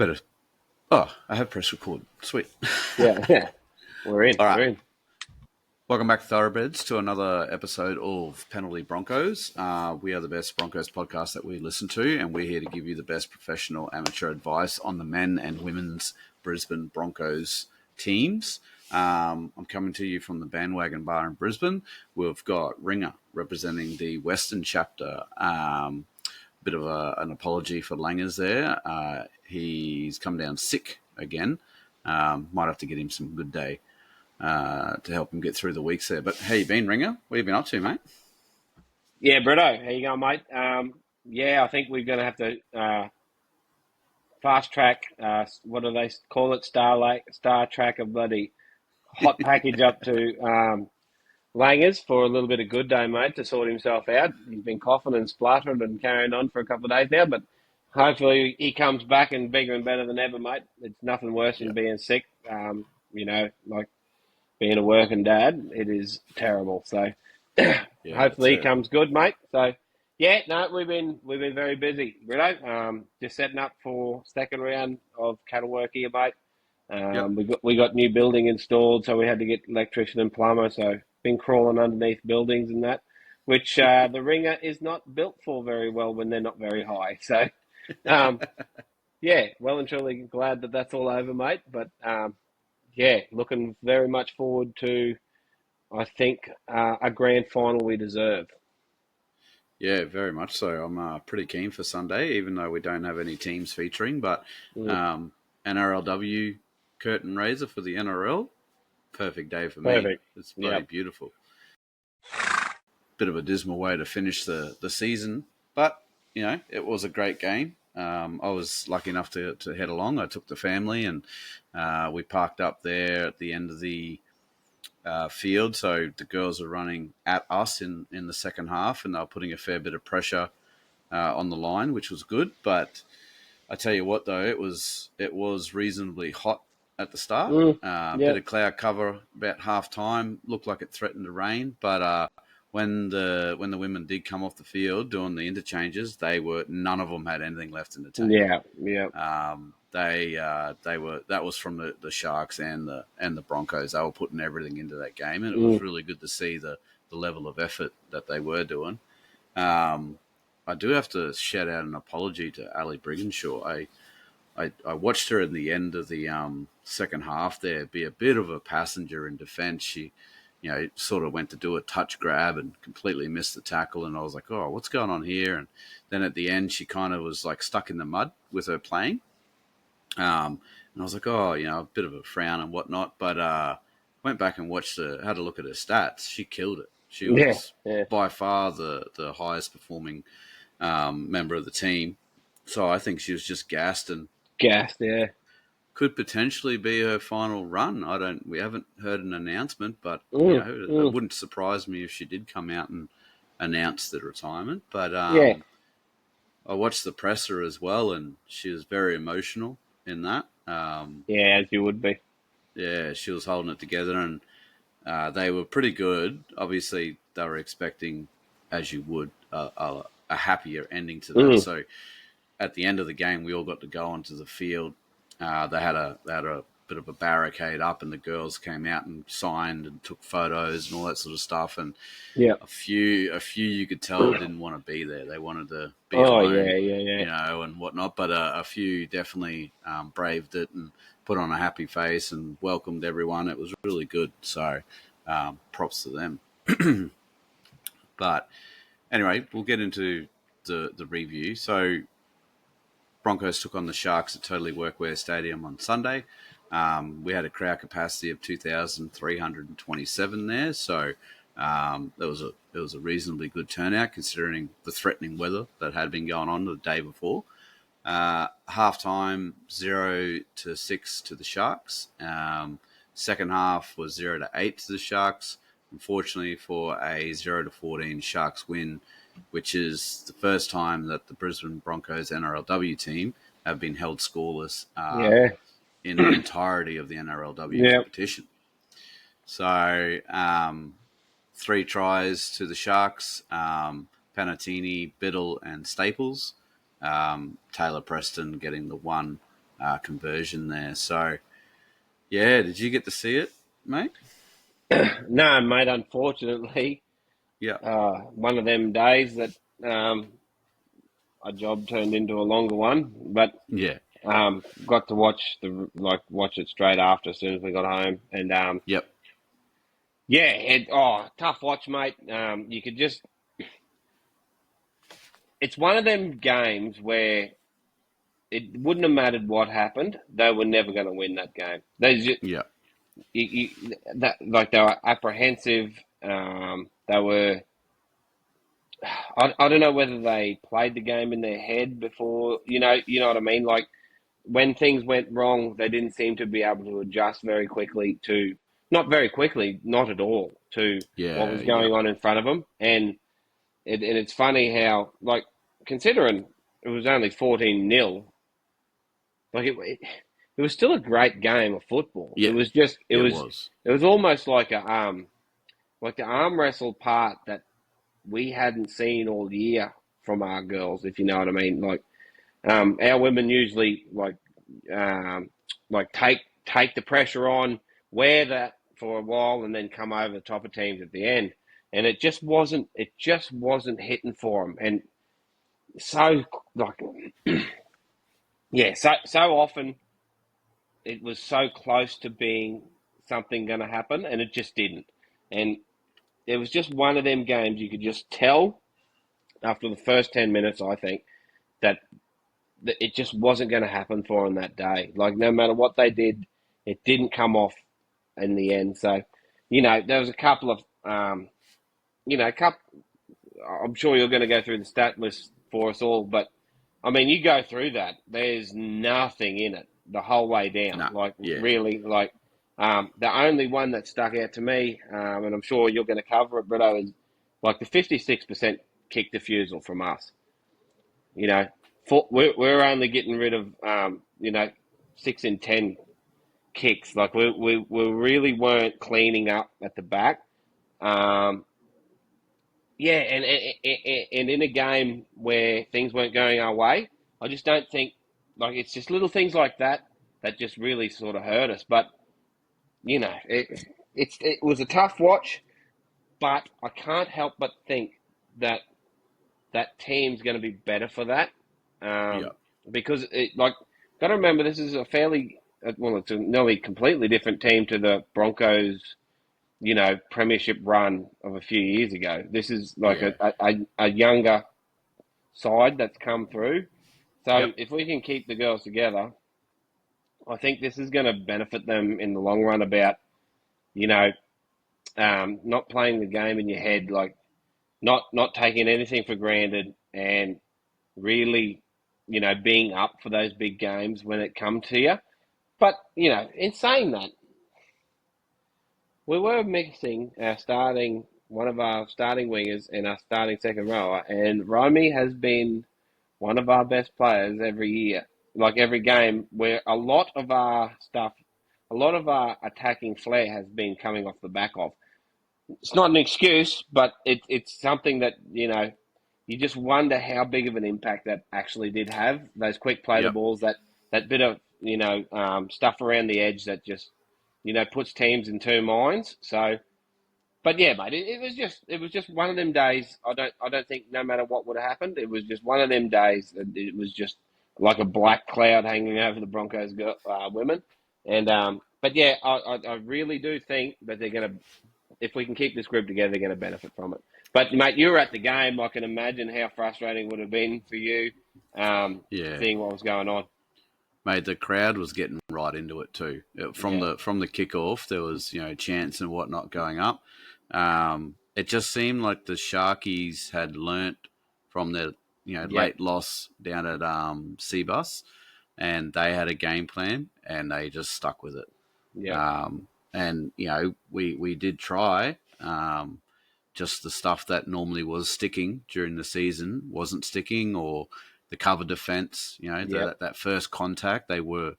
better. Oh, I have press record. Sweet. Yeah. We're in. All right. We're in. Welcome back, Thoroughbreds, to another episode of Penalty Broncos. We are the best Broncos podcast that we listen to, and we're here to give you the best professional amateur advice on the men and women's Brisbane Broncos teams. I'm coming to you from the Bandwagon Bar in Brisbane. We've got Ringer representing the Western chapter. Bit of an apology for Langers there. He's come down sick again. Might have to get him some good day to help him get through the weeks there. But how you been, Ringer? What have you been up to, mate? Yeah, Britto, how you going, mate? I think we're going to have to fast track. What do they call it? Star Track a bloody hot package up to Langers for a little bit of good day, mate, to sort himself out. He's been coughing and spluttering and carrying on for a couple of days now, but hopefully he comes back and bigger and better than ever, mate. It's nothing worse than being sick. Like being a working dad, it is terrible. So hopefully he comes good, mate. So we've been very busy, Brito. Just setting up for second round of cattle work here, mate. We got new building installed, so we had to get electrician and plumber. So been crawling underneath buildings and that, which the Ringer is not built for very well when they're not very high. So well and truly glad that that's all over, mate. But looking very much forward to, I think, a grand final we deserve. Yeah, very much so. I'm pretty keen for Sunday, even though we don't have any teams featuring. But NRLW curtain raiser for the NRL, perfect day for me. Perfect. It's bloody beautiful. Bit of a dismal way to finish the season, but, it was a great game. I was lucky enough to head along. I took the family and we parked up there at the end of the field. So the girls are running at us in the second half, and they were putting a fair bit of pressure on the line, which was good. But I tell you what, though, it was reasonably hot at the start. Bit of cloud cover about half time. Looked like it threatened to rain, but when the women did come off the field doing the interchanges, none of them had anything left in the tank. That was from the Sharks and the Broncos. They were putting everything into that game, and it was really good to see the level of effort that they were doing. I do have to shout out an apology to Ali Brigginshaw. I watched her in the end of the second half there be a bit of a passenger in defence. She, sort of went to do a touch grab and completely missed the tackle, and I was like, oh, what's going on here? And then at the end, she kind of was like stuck in the mud with her playing. And I was like, oh, a bit of a frown and whatnot. But went back and had a look at her stats. She killed it. She was by far the highest performing member of the team. So I think she was just gassed. Could potentially be her final run. We haven't heard an announcement, but it wouldn't surprise me if she did come out and announce the retirement. But I watched the presser as well, and she was very emotional in that. As you would be. Yeah, she was holding it together, and they were pretty good. Obviously, they were expecting, as you would, a happier ending to that. So at the end of the game, we all got to go onto the field. They had a bit of a barricade up, and the girls came out and signed and took photos and all that sort of stuff. And a few you could tell didn't want to be there. They wanted to be alone, and whatnot. But a few definitely braved it and put on a happy face and welcomed everyone. It was really good. So props to them. But anyway, we'll get into the review. So Broncos took on the Sharks at Totally Workwear Stadium on Sunday. We had a crowd capacity of 2,327 there, so it was a reasonably good turnout considering the threatening weather that had been going on the day before. Halftime 0-6 to the Sharks. Second half was 0-8 to the Sharks. Unfortunately, for a 0-14 Sharks win, which is the first time that the Brisbane Broncos NRLW team have been held scoreless in the entirety of the NRLW competition. So 3 tries to the Sharks, Panatini, Biddle and Staples. Taylor Preston getting the one conversion there. So, yeah, did you get to see it, mate? No, mate. Unfortunately, Yeah. one of them days that a job turned into a longer one, but Yeah. got to watch watch it straight after as soon as we got home, and Yep. tough watch, mate. You could just, it's one of them games where it wouldn't have mattered what happened; they were never going to win that game. Yeah. They were apprehensive. They were. I don't know whether they played the game in their head before. You know what I mean. Like when things went wrong, they didn't seem to be able to adjust very quickly to, not very quickly, not at all, to what Yeah. was going Yep. on in front of them. And it's funny how, like, considering it was only 14-0, like it was still a great game of football. It Yeah. was just, It was. it was almost like the arm wrestle part that we hadn't seen all year from our girls, if you know what I mean. Like, our women usually um, take the pressure on, wear that for a while, and then come over the top of teams at the end. And it just wasn't hitting for them. And so, like, yeah, so often it was so close to being something going to happen, and it just didn't. And it was just one of them games you could just tell after the first 10 minutes, I think, that it just wasn't going to happen for them that day. Like, no matter what they did, it didn't come off in the end. So, there was a couple of, I'm sure you're going to go through the stat list for us all, but I mean, you go through that, there's nothing in it the whole way down. No. Like, Yeah. really, like, the only one that stuck out to me, and I'm sure you're going to cover it, Brito, is like the 56% kick defusal from us. You know, we're only getting rid of 6 in 10 kicks. Like we really weren't cleaning up at the back. Um, yeah, and in a game where things weren't going our way, I just don't think, like, it's just little things like that that just really sort of hurt us. But it was a tough watch, but I can't help but think that that team's going to be better for that. Yeah. Because got to remember, this is a it's a nearly completely different team to the Broncos, premiership run of a few years ago. This is like Yeah. a younger side that's come through. So Yep. if we can keep the girls together, I think this is going to benefit them in the long run about, you know, not playing the game in your head, like not taking anything for granted, and really, being up for those big games when it comes to you. But, in saying that, we were mixing one of our starting wingers and our starting second rower, and Romy has been one of our best players every year, like every game, where a lot of our attacking flair has been coming off the back of. It's not an excuse, but it's something that, you just wonder how big of an impact that actually did have. Those quick play the Yep. balls, that bit of, stuff around the edge that just, puts teams in two minds. So, but yeah, mate, it was just one of them days. I don't think no matter what would have happened, it was just one of them days that it was just like a black cloud hanging over the Broncos women. And but yeah, I really do think that they're going to, if we can keep this group together, they're going to benefit from it. But mate, you were at the game. I can imagine how frustrating it would have been for you, Yeah. seeing what was going on. Mate, the crowd was getting right into it too. Yeah, From the kickoff, there was chants and whatnot going up. It just seemed like the Sharkies had learnt from their yep, late loss down at Seabus, and they had a game plan and they just stuck with it. yep, And we did try. Just the stuff that normally was sticking during the season wasn't sticking, or the cover defense. yep. That first contact they weren't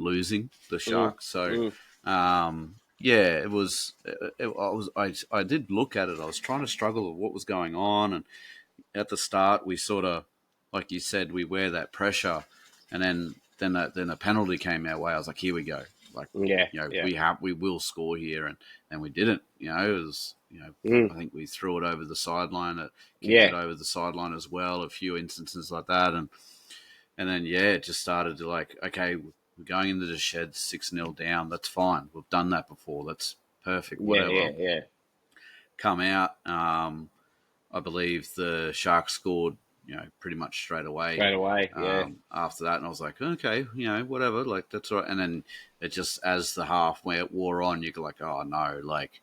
losing the Mm, Sharks. So mm, yeah, it was. I did look at it. I was trying to struggle with what was going on, and at the start we sort of, like you said, we wear that pressure, and then then a penalty came our way. I was like, here we go. Like, we will score here, and we didn't. It was, I think we threw it over the sideline, kicked it over the sideline as well. A few instances like that, and then it just started to like, okay, we're going into the shed 6-0 down. That's fine. We've done that before. That's perfect. Whatever. Yeah. Come out. I believe the Sharks scored, pretty much straight away. After that, and I was like, okay, whatever, like that's all right. And then it just, as the half wore on, you're like, oh no, like,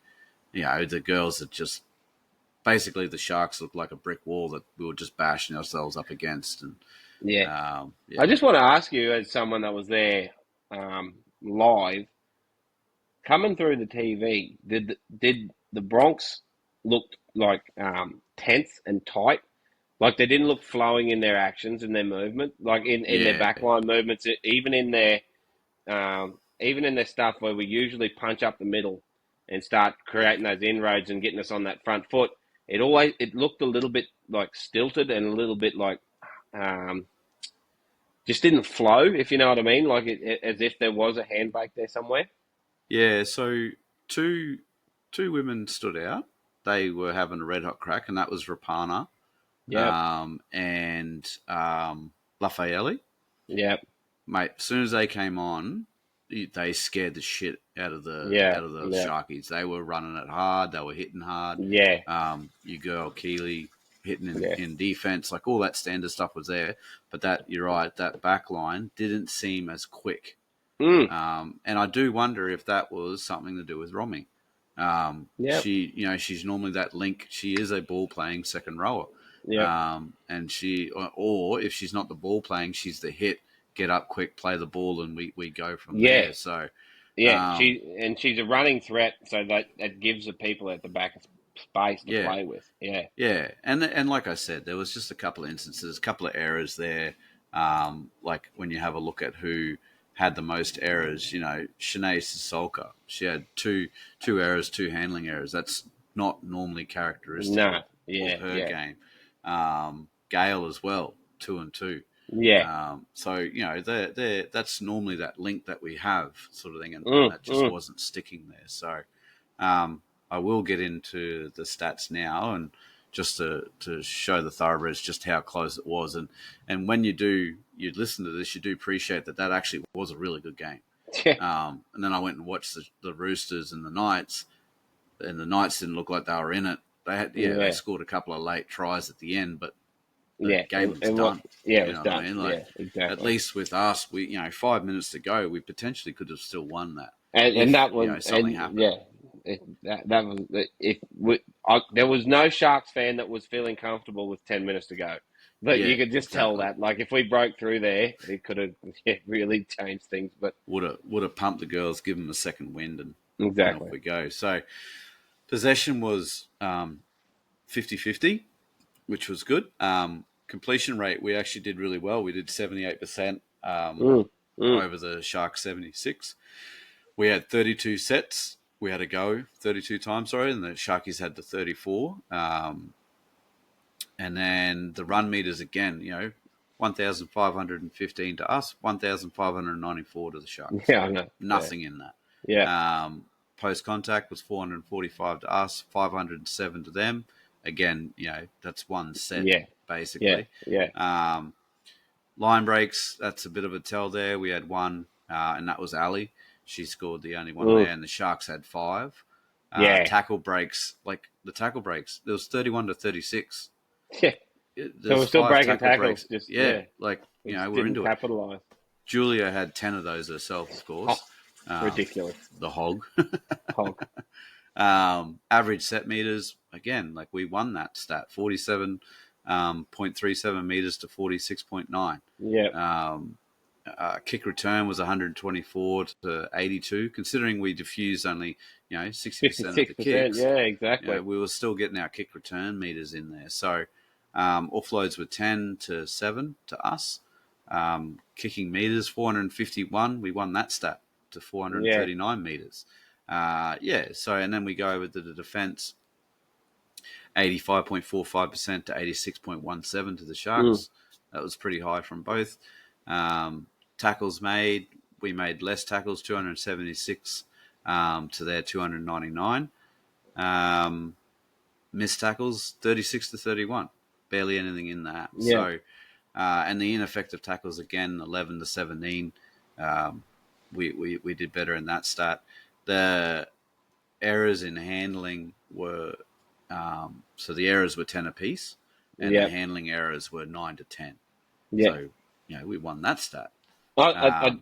the girls had just basically, the Sharks looked like a brick wall that we were just bashing ourselves up against. And I just want to ask you, as someone that was there live, coming through the TV, did the Bronx look like tense and tight? Like they didn't look flowing in their actions and their movement, like in their backline movements, even in their stuff where we usually punch up the middle and start creating those inroads and getting us on that front foot. It looked a little bit like stilted and a little bit like just didn't flow, if you know what I mean, like as if there was a handbrake there somewhere. Yeah, so two women stood out. They were having a red hot crack, and that was Rapana and Lafayette. Yeah. Mate, as soon as they came on, they scared the shit out of the Sharkies. They were running it hard. They were hitting hard. Yeah. Your girl Keely hitting in defense, like all that standard stuff was there. But you're right, that back line didn't seem as quick. And I do wonder if that was something to do with Romy. She's normally that link. She is a ball playing second rower. And or if she's not the ball playing, she's the hit. Get up quick, play the ball, and we go from there. So she's a running threat, so that gives the people at the back space to play with. Yeah, and like I said, there was just a couple of instances, a couple of errors there. Like when you have a look at who had the most errors, Shanae Sissoko, she had two errors, 2 handling errors. That's not normally characteristic of her game. Gail as well, 2 and 2. So that's normally that link that we have, sort of thing, and that just wasn't sticking there. So I will get into the stats now, and just to show the thoroughbreds just how close it was, and when you listen to this, you do appreciate that actually was a really good game. And then I went and watched the Roosters and the Knights, and the Knights didn't look like they were in it. They scored a couple of late tries at the end, but the game was done. It was done. I mean? Exactly. At least with us, we 5 minutes to go, we potentially could have still won that. And that was something happened. That was there was no Sharks fan that was feeling comfortable with 10 minutes to go. But you could just tell that. Like if we broke through there, it could have really changed things. But would have pumped the girls, give them a second wind, and off we go. So possession was 50-50, which was good. Completion rate, we actually did really well. We did 78% over the Sharks 76. We had 32 sets. We had to go 32 times, and the Sharkies had the 34. And then the run meters again, 1,515 to us, 1,594 to the Sharks. Yeah, I know. Nothing in that. Yeah. Post contact was 445 to us, 507 to them. Again, that's one set, basically. Yeah. Line breaks, that's a bit of a tell there. We had one, and that was Ali. She scored the only one there, and the Sharks had 5. Tackle breaks, there was 31 to 36. Yeah. So we're still breaking tackles. We're into capitalize. It. Julia had 10 of those herself, of course. Ridiculous. The hog. Average set meters, again, like we won that stat, 47.37 meters to 46.9. Yeah. Kick return was 124 to 82, considering we diffused only 60% of the kicks. Yeah, exactly. We were still getting our kick return meters in there. So offloads were 10 to 7 to us. Kicking meters 451. We won that stat to 439 meters. So and then we go over to the defense, 85.45% to 86.17 to the Sharks. That was pretty high from both. tackles made, we made less tackles, 276 to their 299. Missed tackles, 36 to 31. Barely anything in that. Yeah. So, and the ineffective tackles, again, 11 to 17. We did better in that stat. The errors in handling were, so the errors were 10 apiece, and the handling errors were 9 to 10. Yeah. So, we won that stat. I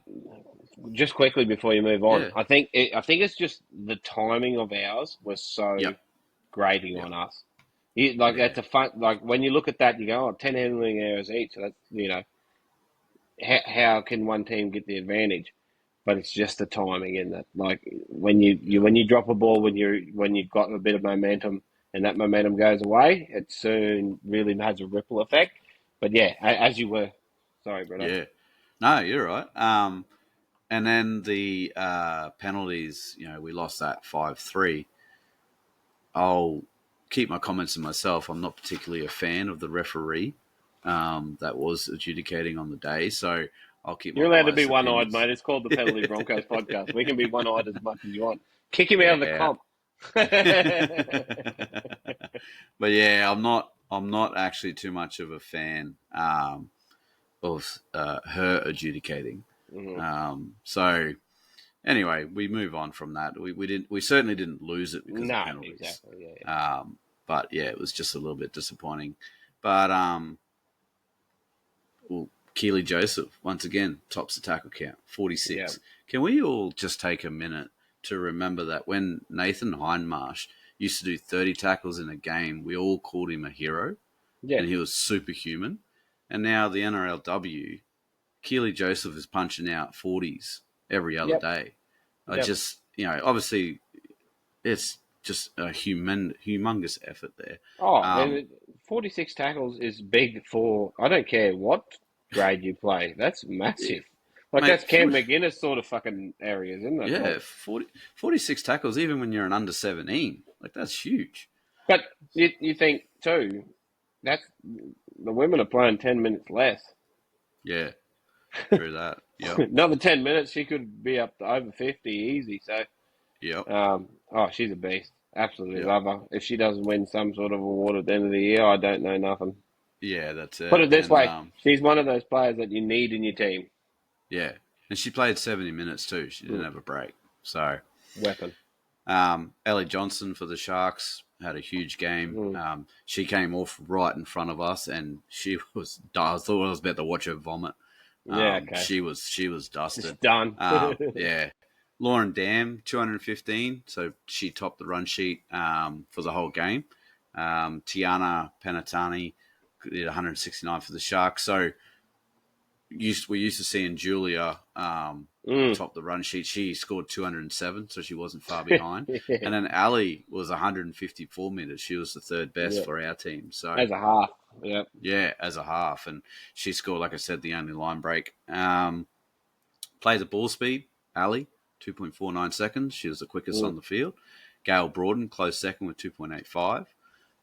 just quickly before you move on, Yeah. I think it's just the timing of ours was so Yep. grating on us. That's a fun. Like when you look at that, you go, 10 handling errors each. So that's how can one team get the advantage? But it's just the timing in that. Like when you drop a ball when you've got a bit of momentum and that momentum goes away, it soon really has a ripple effect. But yeah, as you were, sorry, brother. Yeah. No, you're right. And then the penalties, we lost that 5-3. I'll keep my comments to myself. I'm not particularly a fan of the referee that was adjudicating on the day, so I'll keep my You're allowed to be biased one-eyed, opinions. mate. It's called the Penalty Broncos podcast. We can be one-eyed as much as you want. Kick him out of the Yeah. comp. But yeah, I'm not actually too much of a fan of her adjudicating. So anyway, we move on from that. We certainly didn't lose it because of penalties. Exactly. Yeah. But yeah, it was just a little bit disappointing. But well, Keely Joseph once again tops the tackle count, 46. Yeah. Can we all just take a minute to remember that when Nathan Hindmarsh used to do 30 tackles in a game, we all called him a hero, Yeah. and he was superhuman. And now the NRLW, Keely Joseph is punching out 40s every other day. I just, obviously it's just a humongous effort there. And 46 tackles is big for, I don't care what grade you play. That's massive. Like, Mate, that's Cam McGuinness sort of fucking areas, isn't it? Yeah, Like, 46 tackles, even when you're an under 17. Like, that's huge. but you think, too, that's the women are playing 10 minutes less. Yeah, true that. Yep. Another 10 minutes, she could be up to over 50 easy. So, Yep. she's a beast. Absolutely love her. If she doesn't win some sort of award at the end of the year, I don't know nothing. Yeah, that's it. Put it this way, she's one of those players that you need in your team. Yeah, and she played 70 minutes too. She didn't have a break. So, weapon. Ellie Johnson for the Sharks had a huge game. She came off right in front of us, and she was. I thought I was about to watch her vomit. She was dusted. It's done. Yeah. Lauren Dam, 215. So she topped the run sheet for the whole game. Tiana Penatani did 169 for the Sharks. So we're used to seeing Julia top the run sheet. She scored 207, so she wasn't far behind. And then Ali was 154 meters. She was the third best for our team. So as a half, yeah, as a half, and she scored, like I said, the only line break. Played the ball speed, Ali, 2.49 seconds. She was the quickest on the field. Gail Broaden, close second with 2.85.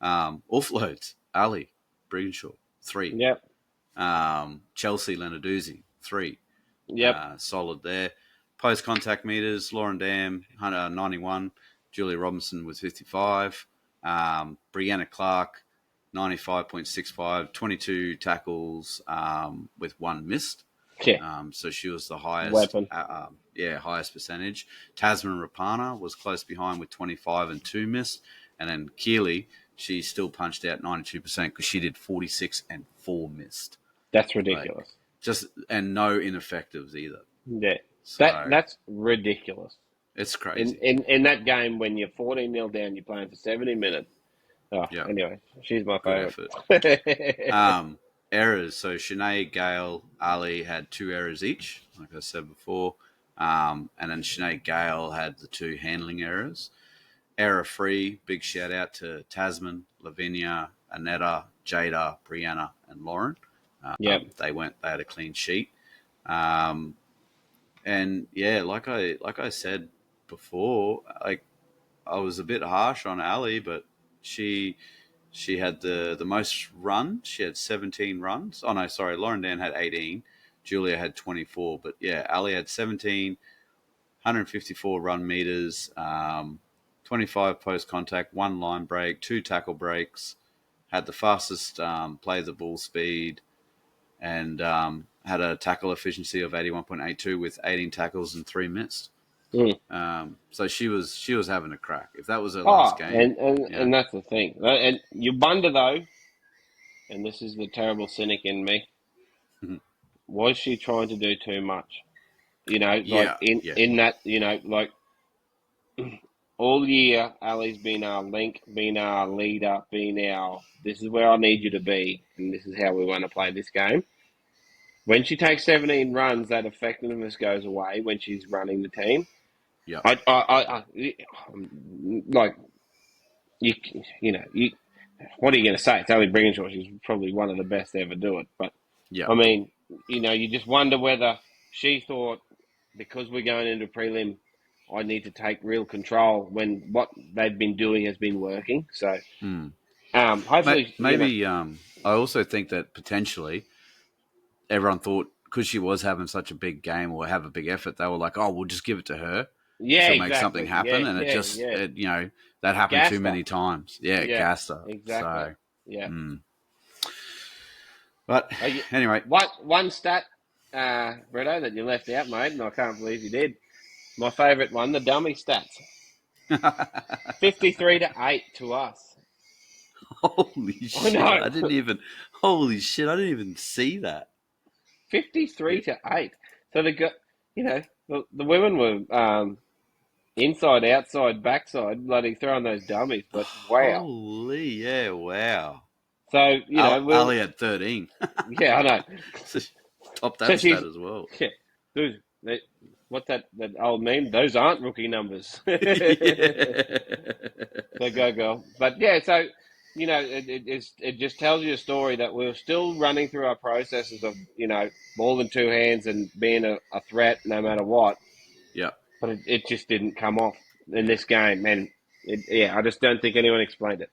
Offloads, Ali Brigginshaw, 3. Yep. Chelsea Lenarduzzi, 3. Yep. Solid there. Post contact meters, Lauren Dam, 91. Julia Robinson with 55. Brianna Clark, 95.65. 22 tackles with 1 missed. Yeah. So she was the highest. Weapon. Highest percentage. Tasman Rapana was close behind with 25 and 2 missed. And then Keely, she still punched out 92% because she did 46 and 4 missed. That's ridiculous. And no ineffectives either. Yeah. So, that's ridiculous. It's crazy. In that game when you're 14-0 down, you're playing for 70 minutes. Anyway, she's my favourite. Errors. So Sinead, Gale, Ali had 2 errors each, like I said before. And then Sinead Gale had the 2 handling errors. Error free, big shout out to Tasman, Lavinia, Anetta, Jada, Brianna, and Lauren. They had a clean sheet. And yeah, like I said before, I was a bit harsh on Ali, but she had the most runs. She had 17 runs. Oh no, sorry, Lauren Dan had 18. Julia had 24. But yeah, Ali had 17, 154 run meters, 25 post contact, 1 line break, 2 tackle breaks, had the fastest play the ball speed, and had a tackle efficiency of 81.82 with 18 tackles and 3 missed. So she was having a crack. If that was her last game, and that's the thing. And you wonder though, and this is the terrible cynic in me, was she trying to do too much? Like in that, like all year, Ali's been our link, been our leader, been our, this is where I need you to be, and this is how we want to play this game. When she takes 17 runs, that effectiveness goes away when she's running the team. Yeah. Like, you, what are you going to say? It's only Briginshaw. She's probably one of the best to ever do it. But, I mean, you just wonder whether she thought, because we're going into prelim, I need to take real control when what they've been doing has been working. So, hopefully, maybe. I also think that potentially everyone thought because she was having such a big game or have a big effort, they were like, "Oh, we'll just give it to her. Yeah, She'll exactly. make something happen." And that happened gassed too many times. Yeah, gassed her. Exactly. So, yeah. But anyway, one stat, Bretto, that you left out, mate, and I can't believe you did. My favourite one, the dummy stats. 53-8 to us. Holy shit! I didn't even see that. 53-8. So the women were inside, outside, backside, bloody throwing those dummies. But wow! Holy yeah, wow. So Ali had 13. Yeah, I know. So top that stat as well. Yeah, dude, what's that old meme? Those aren't rookie numbers. So go girl. But yeah, so it just tells you a story that we're still running through our processes of more than two hands and being a threat no matter what. Yeah. But it just didn't come off in this game, and I just don't think anyone explained it.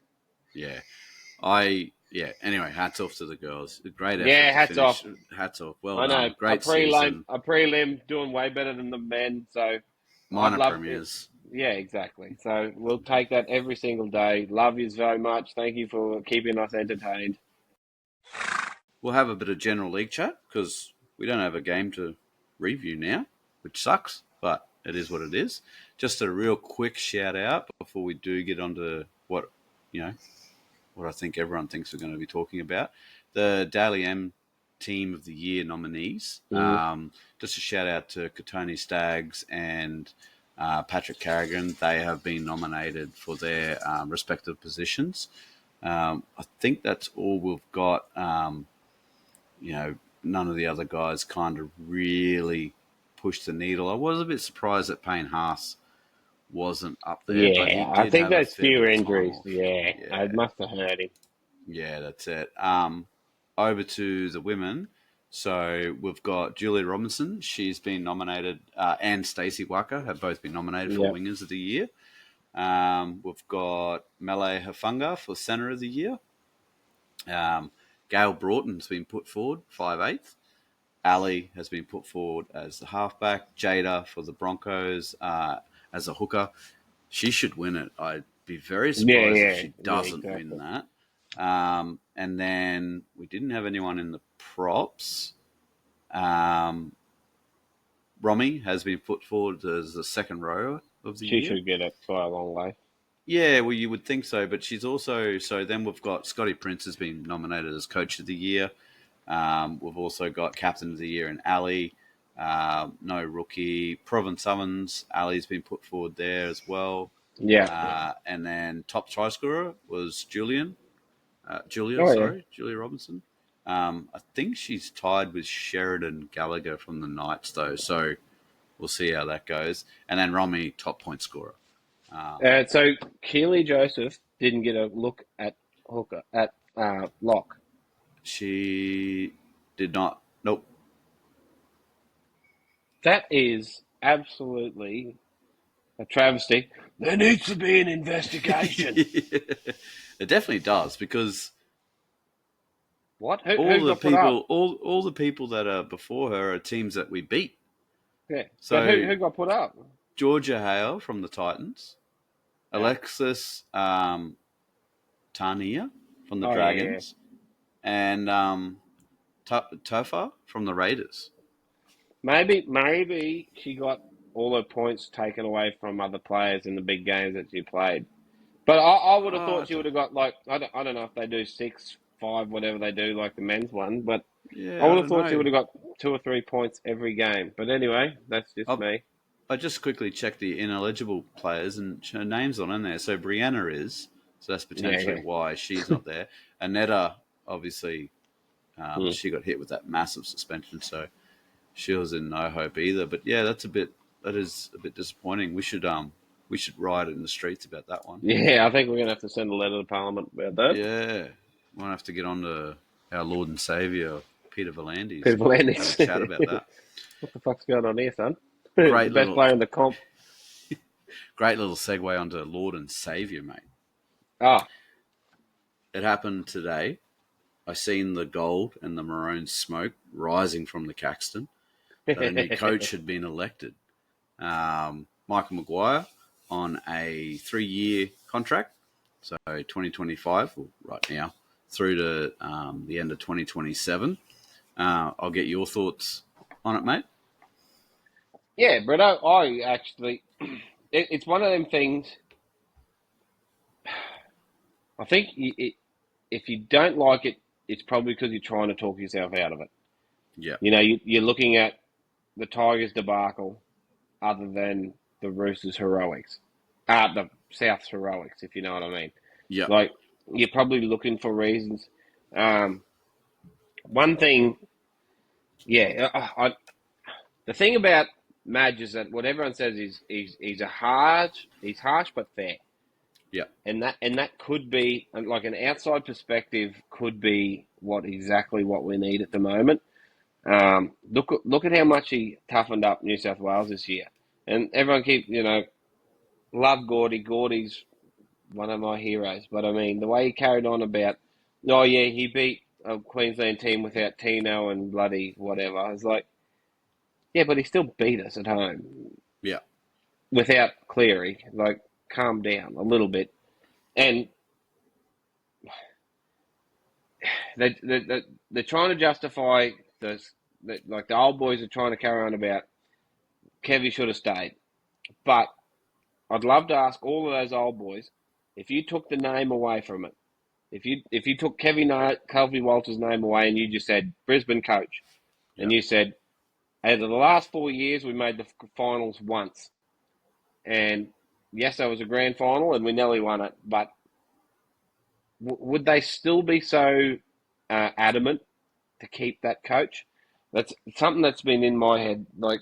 Yeah. Anyway, hats off to the girls. Great effort. Yeah, hats off. Hats off. Well I know. done. Great season. A prelim doing way better than the men. So minor premiers. Yeah, exactly. So we'll take that every single day. Love you so much. Thank you for keeping us entertained. We'll have a bit of general league chat because we don't have a game to review now, which sucks, but it is what it is. Just a real quick shout out before we do get onto what I think everyone thinks we're going to be talking about. The Daily M Team of the Year nominees. Just a shout out to Katoni Staggs and Patrick Carrigan. They have been nominated for their respective positions. I think that's all we've got. None of the other guys kind of really pushed the needle. I was a bit surprised that Payne Haas wasn't up there. Yeah, but he did I think have those few injuries. Yeah, it must have hurt him. Yeah, that's it. Over to the women. So we've got Julia Robinson. She's been nominated, and Stacey Waka have both been nominated for Wingers of the Year. We've got Melee Hafunga for Centre of the Year. Gail Broughton's been put forward, 5'8". Ali has been put forward as the halfback. Jada for the Broncos as a hooker. She should win it. I'd be very surprised if she doesn't win that. And then we didn't have anyone in the props. Romy has been put forward as the second rower of the year. She should get it by a long way. Yeah, well, you would think so, but she's also... So then we've got Scotty Prince has been nominated as Coach of the Year. We've also got Captain of the Year in Ali. No rookie. Province Summons, Ali's been put forward there as well. Yeah. And then top try scorer was Julia Robinson. I think she's tied with Sheridan Gallagher from the Knights, though, so we'll see how that goes. And then Romy, top point scorer. So Keely Joseph didn't get a look at hooker at lock. She did not. Nope. That is absolutely a travesty. There needs to be an investigation. It definitely does, because What? Who All the got put up? people, all the people that are before her are teams that we beat. Yeah, but So who got put up? Georgia Hale from the Titans, Yeah. Alexis Tania from the Oh yeah. Dragons, and Tofa from the Raiders. Maybe she got all her points taken away from other players in the big games that she played. But I would have Oh, thought she would have got like I don't know if they do 6, 5, whatever they do like the men's one, but I yeah, would I have don't thought she know. would have got 2 or 3 points every game. But anyway, that's just I, me. I just quickly checked the ineligible players, and her name's not in there. So Brianna is, so that's Yeah, potentially yeah. why she's not there. Anetta, obviously, Hmm. she got hit with that massive suspension, so she was in no hope either. But yeah, that is a bit disappointing. We should riot in the streets about that one. Yeah, I think we're gonna have to send a letter to Parliament about that. Yeah, might have to get on to our Lord and Saviour Peter Volandis People and have a Landis. chat about that. What the fuck's going on here, son? The Great best little, player in the comp. great little segue onto Lord and Saviour, mate. Ah, It happened today. I seen the gold and the maroon smoke rising from the Caxton that a new coach had been elected. Michael Maguire on a 3-year contract, so 2025, well, right now, through to the end of 2027. I'll get your thoughts on it, mate. yeah, Bretto. I actually, it's one of them things. I think if you don't like it, it's probably because you're trying to talk yourself out of it. Yeah, You know, you're looking at the Tigers debacle other than the Roosters heroics, the South's heroics, if you know what I mean. yeah, Like you're probably looking for reasons. Um, One thing, yeah, the thing about Madge is that what everyone says is he's harsh but fair, yeah, and that could be like an outside perspective could be exactly what we need at the moment. Look at how much he toughened up New South Wales this year, and everyone keep love Gordy. Gordy's one of my heroes, but I mean the way he carried on about, oh yeah, he beat a Queensland team without Tino and bloody whatever. I was like, yeah, but he still beat us at home yeah, without Cleary. Like, calm down a little bit. And they're trying to justify this. Like the old boys are trying to carry on about Kevy should have stayed. But I'd love to ask all of those old boys if you took the name away from it. If you took Kelvy Walters' name away and you just said Brisbane coach, yeah. and you said out of the last 4 years we made the finals once, and yes, that was a grand final and we nearly won it, but would they still be so adamant to keep that coach? That's something that's been in my head. Like,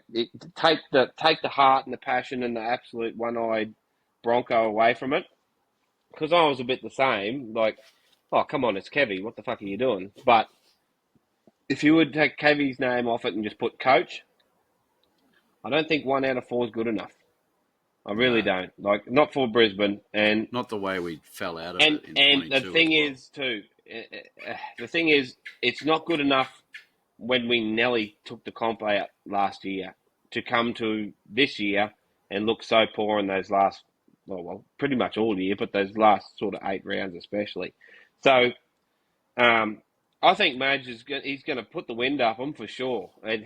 take the heart and the passion and the absolute one-eyed Bronco away from it, because I was a bit the same. Like, oh come on, it's Kevy. What the fuck are you doing? But if you would take Kevy's name off it and just put coach, I don't think 1 out of 4 is good enough. I really No, don't. Like, not for Brisbane, not the way we fell out of and it in and the 22 as thing well. is too, the thing is, it's not good enough when we nearly took the comp out last year to come to this year and look so poor in those last, well, pretty much all year, but those last sort of 8 rounds especially. So, I think Madge he's going to put the wind up them for sure. And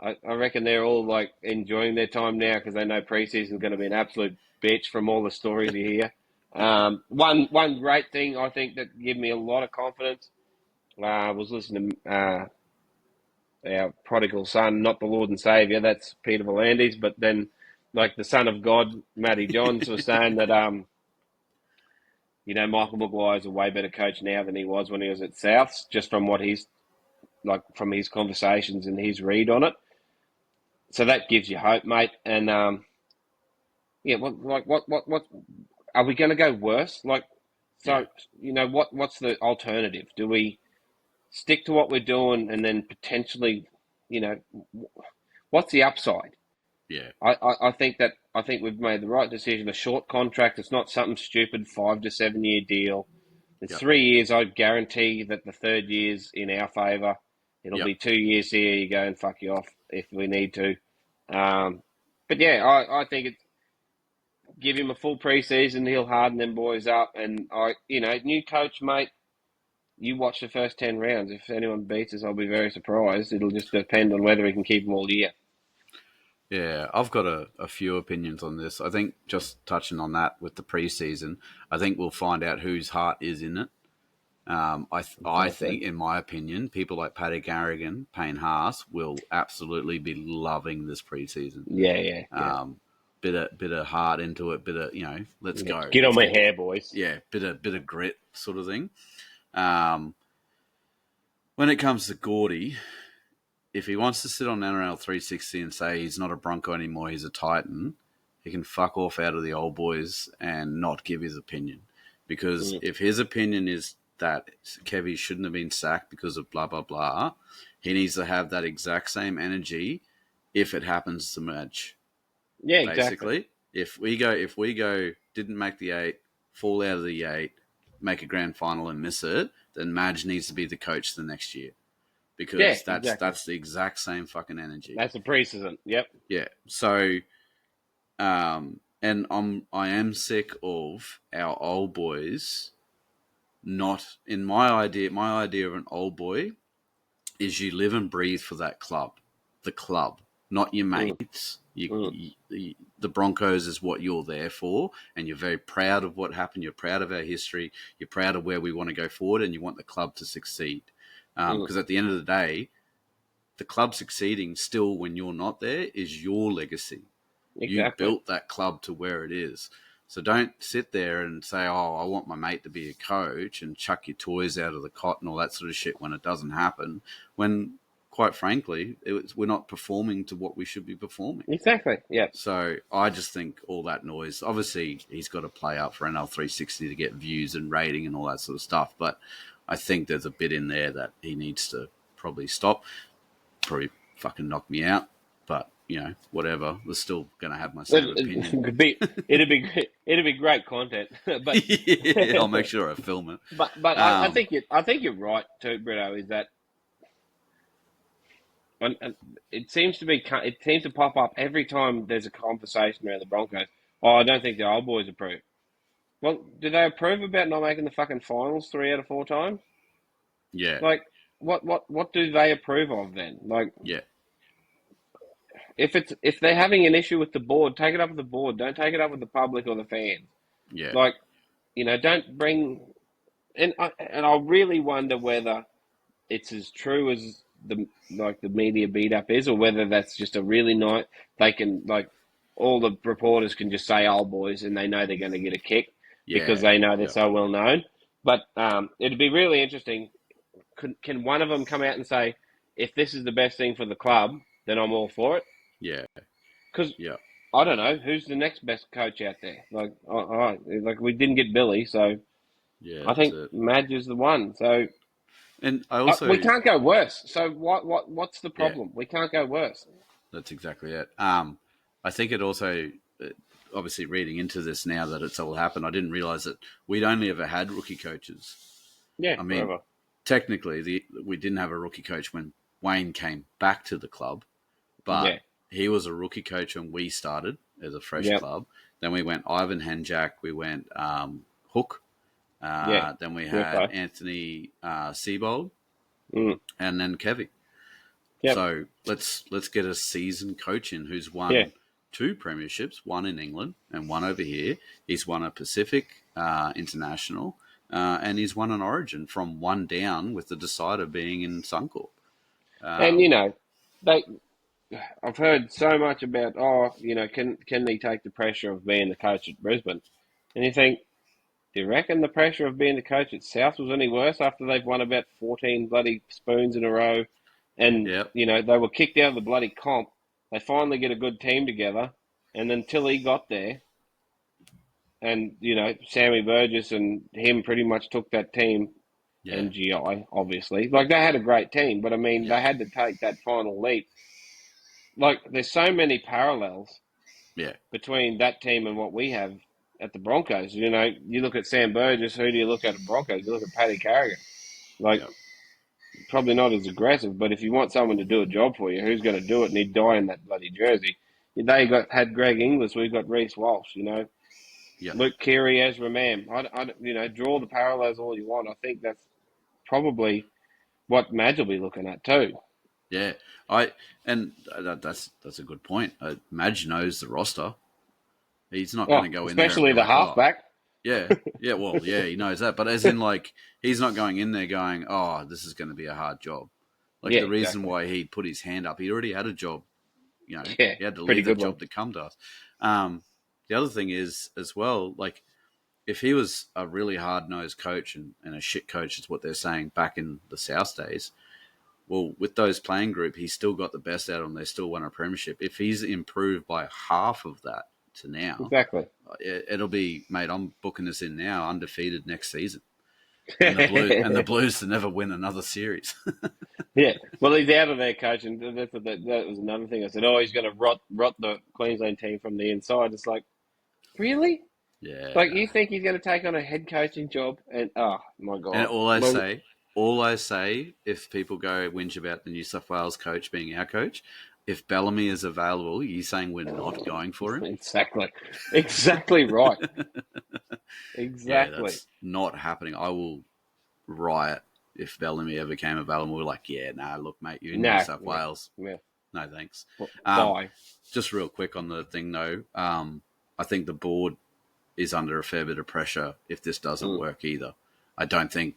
I reckon they're all like enjoying their time now because they know preseason is going to be an absolute bitch from all the stories you hear. One great thing I think that gave me a lot of confidence was listening to our prodigal son, not the Lord and Saviour, that's Peter Volandis, but then like the Son of God, Matty Johns, was saying that Michael Maguire is a way better coach now than he was when he was at Souths, just from what he's like from his conversations and his read on it. So that gives you hope, mate. And yeah, what are we going to go worse? Like, Yeah, so what's the alternative? Do we stick to what we're doing and then potentially, you know, what's the upside? yeah, I think we've made the right decision. A short contract. It's not something stupid 5 to 7 year deal. It's Yep. 3 years. I guarantee that the third year's in our favour. It'll Yep. be 2 years here. You go and fuck you off if we need to. But yeah, I think it's give him a full preseason. He'll harden them boys up, and new coach, mate. You watch the first 10 rounds. If anyone beats us, I'll be very surprised. It'll just depend on whether he can keep them all year. Yeah, I've got a few opinions on this. I think just touching on that with the preseason, I think we'll find out whose heart is in it. I think, in my opinion, people like Paddy Garrigan, Payne Haas will absolutely be loving this preseason. Yeah. Bit of heart into it, bit of let's go. Get on Let's my hair, boys. Yeah, bit of grit sort of thing. When it comes to Gordy, if he wants to sit on NRL 360 and say he's not a Bronco anymore, he's a Titan, he can fuck off out of the old boys and not give his opinion. Because if his opinion is that Kevy shouldn't have been sacked because of blah, blah, blah, he needs to have that exact same energy if it happens to Madge. Yeah, exactly. Basically, if we go, didn't make the 8, fall out of the 8, make a grand final and miss it, then Madge needs to be the coach the next year. Because that's the exact same fucking energy. That's the preseason. Yep. Yeah. So, and I am sick of our old boys. Not in my idea. My idea of an old boy is you live and breathe for that club, the club, not your mates. The Broncos is what you're there for, and you're very proud of what happened. You're proud of our history. You're proud of where we want to go forward, and you want the club to succeed. Because at the end of the day, the club succeeding still when you're not there is your legacy. Exactly. You built that club to where it is. So don't sit there and say, oh, I want my mate to be a coach and chuck your toys out of the cot and all that sort of shit when it doesn't happen. When, quite frankly, we're not performing to what we should be performing. Exactly, yeah. So I just think all that noise, obviously he's got to play up for NRL 360 to get views and rating and all that sort of stuff. But I think there's a bit in there that he needs to probably stop. Probably fucking knock me out, but whatever. We're still gonna have my same opinion. It'd be great content, but yeah, I'll make sure I film it. But I think you're right too, Britto. Is that it seems to pop up every time there's a conversation around the Broncos. Oh, I don't think the old boys approve. Well, do they approve about not making the fucking finals 3 out of 4 times? Yeah. Like, what do they approve of then? Like, yeah. If they're having an issue with the board, take it up with the board. Don't take it up with the public or the fans. Yeah. Like, don't bring. And I really wonder whether it's as true as the media beat up is, or whether that's just a really nice. They can all the reporters can just say old boys, and they know they're going to get a kick because they know they're so well known. But it'd be really interesting. Can one of them come out and say, if this is the best thing for the club, then I'm all for it? Yeah. Because I don't know who's the next best coach out there. We didn't get Billy, so I think Madge is the one. So, and I also we can't go worse. So what's the problem? We can't go worse. That's exactly it. I think it also, obviously, reading into this now that it's all happened, I didn't realize that we'd only ever had rookie coaches. Yeah, I mean, forever. Technically, we didn't have a rookie coach when Wayne came back to the club, but he was a rookie coach when we started as a fresh club. Then we went Ivan Henjak, we went Hook, then we had Anthony Seibold, and then Kevy. Yep. So let's get a seasoned coach in who's won 2 premierships, one in England and one over here. He's won a Pacific International. And he's won an Origin from 1 down with the decider being in Suncorp. And I've heard so much about can he take the pressure of being the coach at Brisbane? And you think, do you reckon the pressure of being the coach at South was any worse after they've won about 14 bloody spoons in a row, and they were kicked out of the bloody comp? They finally get a good team together, and until he got there. And, Sammy Burgess and him pretty much took that team, and GI, obviously. They had a great team, but, they had to take that final leap. There's so many parallels between that team and what we have. at the Broncos. You know, you look at Sam Burgess. Who do you look at Broncos? You look at Paddy Carrigan. Like, Yeah, probably not as aggressive, but if you want someone to do a job for you, who's going to do it? And he'd die in that bloody jersey. They had Greg Inglis. We've got Reece Walsh. You know, yeah, Luke Keary, Ezra Mam. You know, draw the parallels all you want. I think that's probably what Madge will be looking at too. yeah. That's a good point. Madge knows the roster. He's not going Oh, to go in there and especially be the like, oh, halfback. yeah, yeah. Well, yeah, he knows that. But as in, like, he's not going in there going, oh, this is going to be a hard job. Like, Yeah, the reason exactly. why he put his hand up, he already had a job. You know, Yeah, he had to pretty leave that good one. job to come to us. The other thing is, as well, like, if he was a really hard-nosed coach and a shit coach is what they're saying back in the South days, well, with those playing group, he's still got the best out of them. They still won a premiership. If he's improved by half of that to now, Exactly. it'll be, mate, I'm booking this in now, undefeated next season. And the Blues to never win another series. Yeah. Well, he's out of there, coach, and that was another thing. I said, oh, he's going to rot the Queensland team from the inside. It's like, really? Yeah, Like, no. you think he's going to take on a head coaching job? And oh my And god, all I say, if people go whinge about the New South Wales coach being our coach, if Bellamy is available, you saying we're not going for him? exactly right, Yeah, exactly. that's not happening. I will riot if Bellamy ever came available. We're like, yeah, nah, look, mate, you're in New No, South yeah, Wales. yeah. No, thanks. Um, Bye. just real quick on the thing, though. I think the board is under a fair bit of pressure if this doesn't Mm. work either. I don't think,